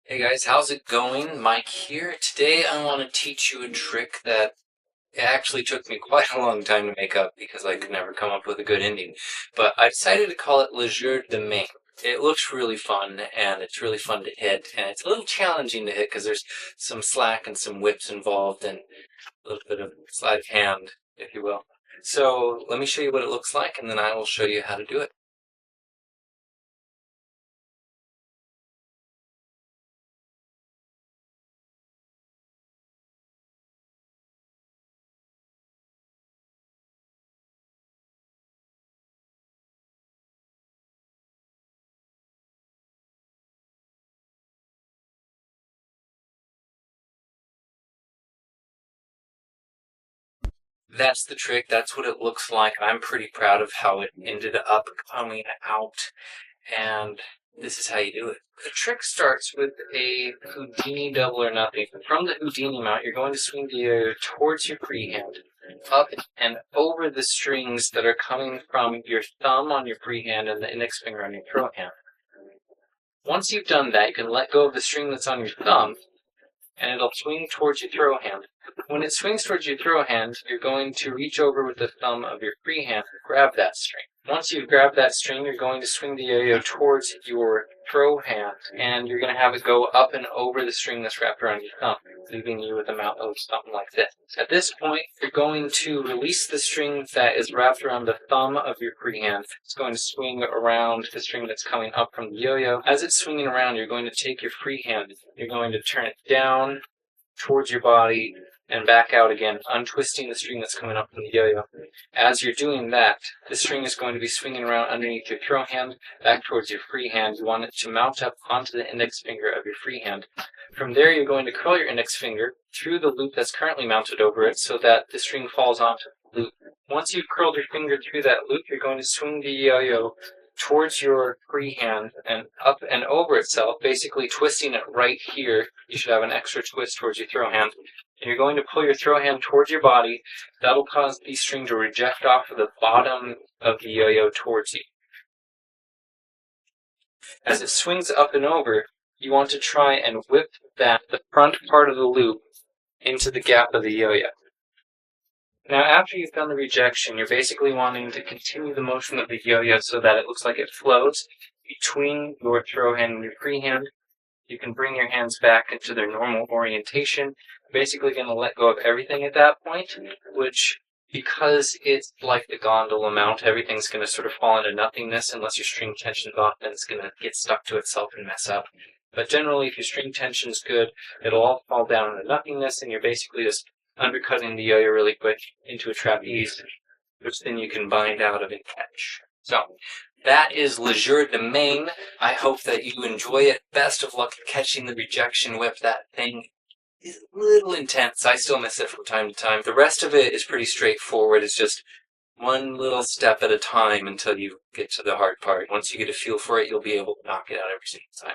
Hey guys, how's it going? Mike here. Today I want to teach you a trick that it actually took me quite a long time to make up because I could never come up with a good ending. But I decided to call it Legerdemaine. It looks really fun and it's really fun to hit, and it's a little challenging to hit because there's some slack and some whips involved and a little bit of sleight of hand, if you will. So let me show you what it looks like and then I will show you how to do it. That's the trick. That's what it looks like. I'm pretty proud of how it ended up coming out. And this is how you do it. The trick starts with a Houdini double or nothing. From the Houdini Mount, you're going to swing the yo towards your free hand, up and over the strings that are coming from your thumb on your free hand and the index finger on your throw hand. Once you've done that, you can let go of the string that's on your thumb, and it'll swing towards your throw hand. When it swings towards your throw hand, you're going to reach over with the thumb of your free hand and grab that string. Once you've grabbed that string, you're going to swing the yo-yo towards your throw hand, and you're going to have it go up and over the string that's wrapped around your thumb, leaving you with a mount of something like this. At this point, you're going to release the string that is wrapped around the thumb of your free hand. It's going to swing around the string that's coming up from the yo-yo. As it's swinging around, you're going to take your free hand, you're going to turn it down towards your body and back out again, untwisting the string that's coming up from the yo-yo. As you're doing that, the string is going to be swinging around underneath your throw hand, back towards your free hand. You want it to mount up onto the index finger of your free hand. From there, you're going to curl your index finger through the loop that's currently mounted over it so that the string falls onto the loop. Once you've curled your finger through that loop, you're going to swing the yo-yo towards your free hand and up and over itself, basically twisting it right here. You should have an extra twist towards your throw hand. And you're going to pull your throw hand towards your body. That'll cause the string to reject off of the bottom of the yo-yo towards you. As it swings up and over, you want to try and whip the front part of the loop into the gap of the yo-yo. Now, after you've done the rejection, you're basically wanting to continue the motion of the yo-yo so that it looks like it floats between your throw hand and your free hand. You can bring your hands back into their normal orientation. You're basically going to let go of everything at that point, which, because it's like the gondola mount, everything's going to sort of fall into nothingness unless your string tension's off, then it's going to get stuck to itself and mess up. But generally, if your string tension's good, it'll all fall down into nothingness, and you're basically just undercutting the yo-yo really quick into a trapeze, which then you can bind out of and catch. So, that is Legerdemaine. I hope that you enjoy it. Best of luck catching the rejection whip. That thing is a little intense. I still miss it from time to time. The rest of it is pretty straightforward. It's just one little step at a time until you get to the hard part. Once you get a feel for it, you'll be able to knock it out every single time.